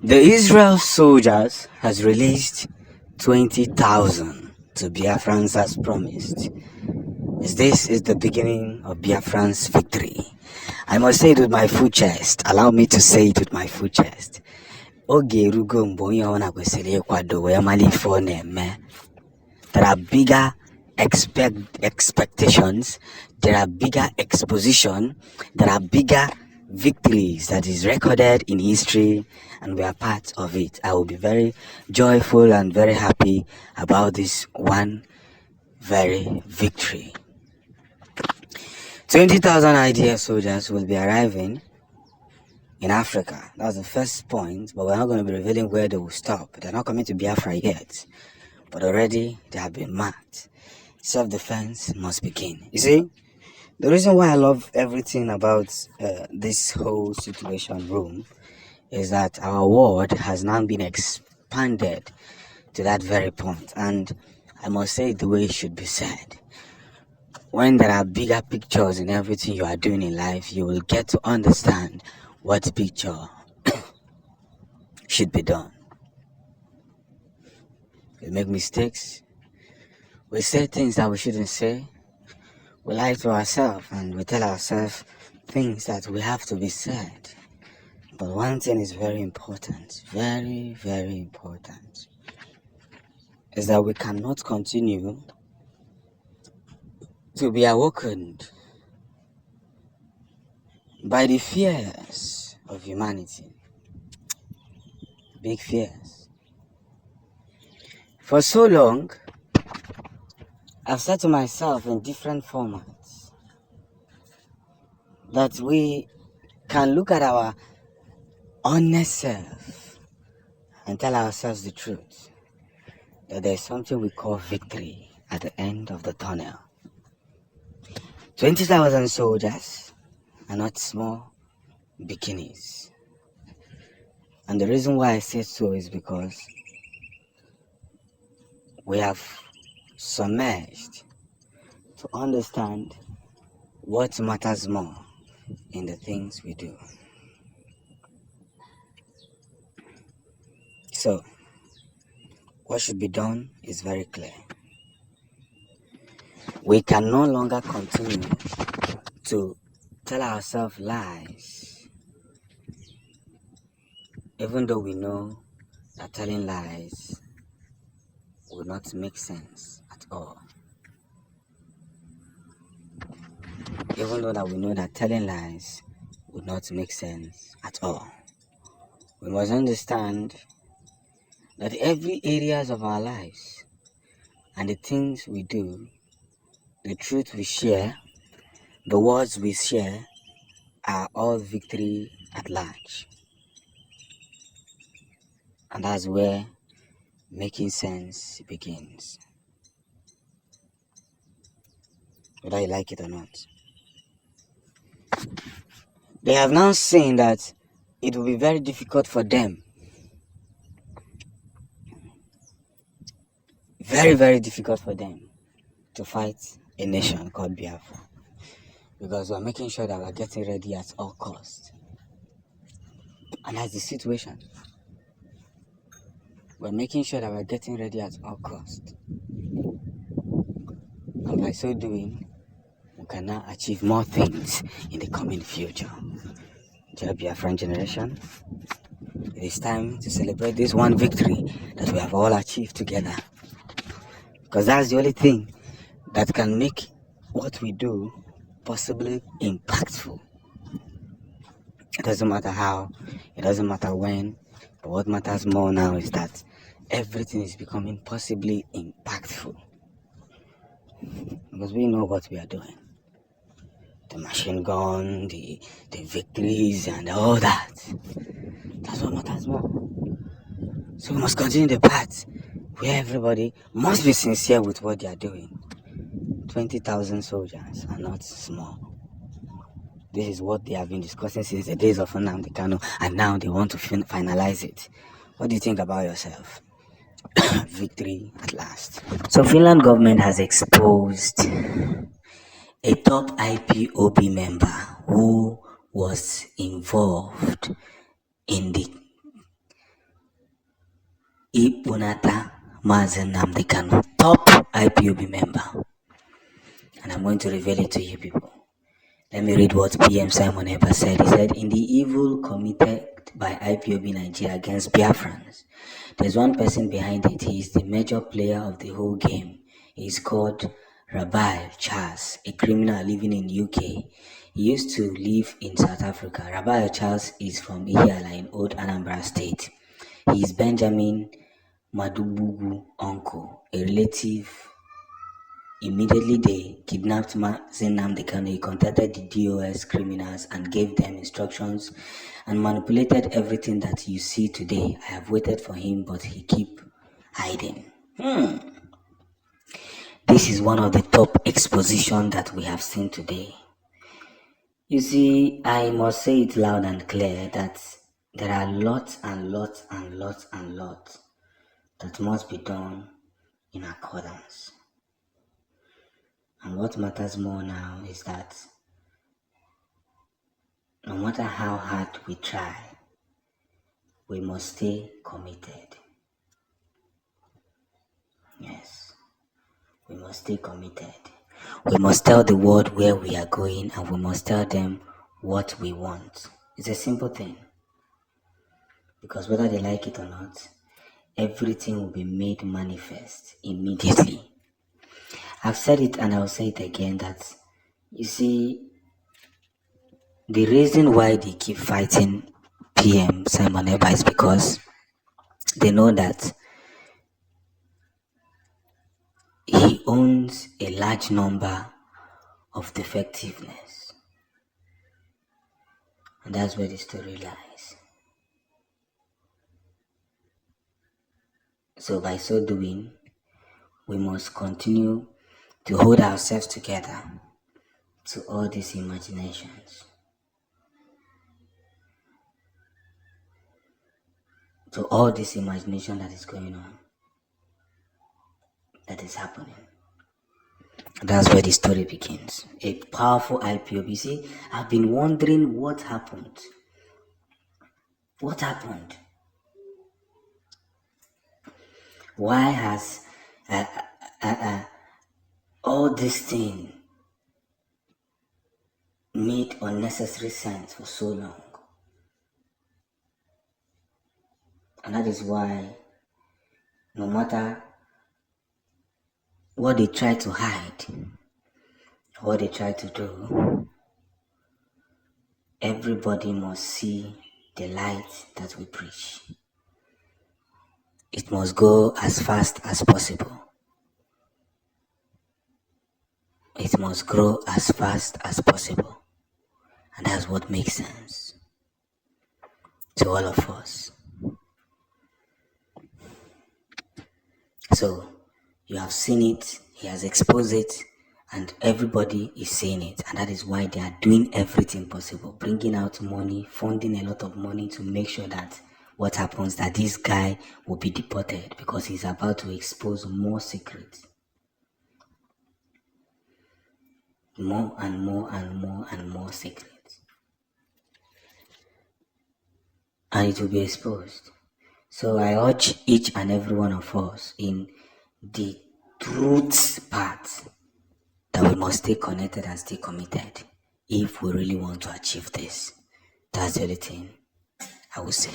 The Israel soldiers has released 20,000 to Biafrans as promised. This is the beginning of Biafran's victory. I must say it with my full chest. Allow me to say it with my full chest. Oge rugo mgbe onye ọbụla kwesịrị ịkwado wee mara ife ọ na-eme. There are bigger expectations, there are bigger exposition, there are bigger victories that is recorded in history, and we are part of it. I will be very joyful and very happy about this one very victory. 20,000 IDF soldiers will be arriving in Africa. That's the first point, but we're not going to be revealing where they will stop. They're not coming to Biafra yet, but already they have been marked. Self-defense must begin. You see, the reason why I love everything about this whole situation room is that our world has now been expanded to that very point, and I must say it the way it should be said. When there are bigger pictures in everything you are doing in life, you will get to understand what picture should be done. We make mistakes. We say things that we shouldn't say. We lie to ourselves and we tell ourselves things that we have to be said. But one thing is very important, very, very important, is that we cannot continue to be awakened by the fears of humanity. Big fears. For so long, I've said to myself in different formats that we can look at our honest self and tell ourselves the truth, that there's something we call victory at the end of the tunnel. 20,000 soldiers are not small beginnings. And the reason why I say so is because we have submerged to understand what matters more in the things we do. So, what should be done is very clear. We can no longer continue to tell ourselves lies, even though we know that telling lies will not make sense at all. Even though that we know that telling lies would not make sense at all. We must understand that every areas of our lives and the things we do, the truth we share, the words we share are all victory at large. And that's where making sense begins. Whether you like it or not. They have now seen that it will be very difficult for them. Very, very difficult for them to fight a nation called Biafra. Because we're making sure that we're getting ready at all costs. And that's the situation. We're making sure that we're getting ready at all costs. And by so doing, we can now achieve more things in the coming future. Dear Biafran generation, it is time to celebrate this one victory that we have all achieved together. Because that's the only thing that can make what we do possibly impactful. It doesn't matter how, it doesn't matter when, but what matters more now is that everything is becoming possibly impactful. Because we know what we are doing. The machine gun, the victories and all that. That's what matters more. So we must continue the path where everybody must be sincere with what they are doing. 20,000 soldiers are not small. This is what they have been discussing since the days of Nnamdi Kanu, and now they want to finalize it. What do you think about yourself? Victory at last. So Finland government has exposed a top IPOB member who was involved in the Ipunata Mazen Nnamdi Kanu, top IPOB member. And I'm going to reveal it to you people. Let me read what PM Simon Ekpa said. He said, in the evil committed by IPOB Nigeria against Biafrans, there's one person behind it. He is the major player of the whole game. He is called Rabbi Charles, a criminal living in UK. He used to live in South Africa. Rabbi Charles is from Ihiala in Old Anambra State. He is Benjamin Madubugu uncle, a relative. Immediately they kidnapped Mazen Nnamdi Kanu. He contacted the DOS criminals and gave them instructions and manipulated everything that you see today. I have waited for him, but he keep hiding. This is one of the top exposition that we have seen today. You see, I must say it loud and clear that there are lots and lots and lots and lots that must be done in accordance. And what matters more now is that no matter how hard we try, we must stay committed. Yes, we must stay committed. We must tell the world where we are going and we must tell them what we want. It's a simple thing. Because whether they like it or not, everything will be made manifest immediately. I've said it and I'll say it again that, you see, the reason why they keep fighting PM Simon Ekpa is because they know that he owns a large number of defectiveness. And that's where the story lies. So by so doing, we must continue to hold ourselves together to all these imaginations. To all this imagination that is going on, that is happening. That's where the story begins. A powerful IPOB. See, I've been wondering what happened. What happened? Why has all this thing made unnecessary sense for so long? And that is why no matter what they try to hide, what they try to do, everybody must see the light that we preach. It must go as fast as possible. It must grow as fast as possible. And that's what makes sense to all of us. So, you have seen it, he has exposed it, and everybody is seeing it. And that is why they are doing everything possible, bringing out money, funding a lot of money to make sure that what happens, that this guy will be deported because he's about to expose more secrets. More and more and more and more secrets. And it will be exposed. So I urge each and every one of us in the truth part that we must stay connected and stay committed if we really want to achieve this. That's the only thing I would say.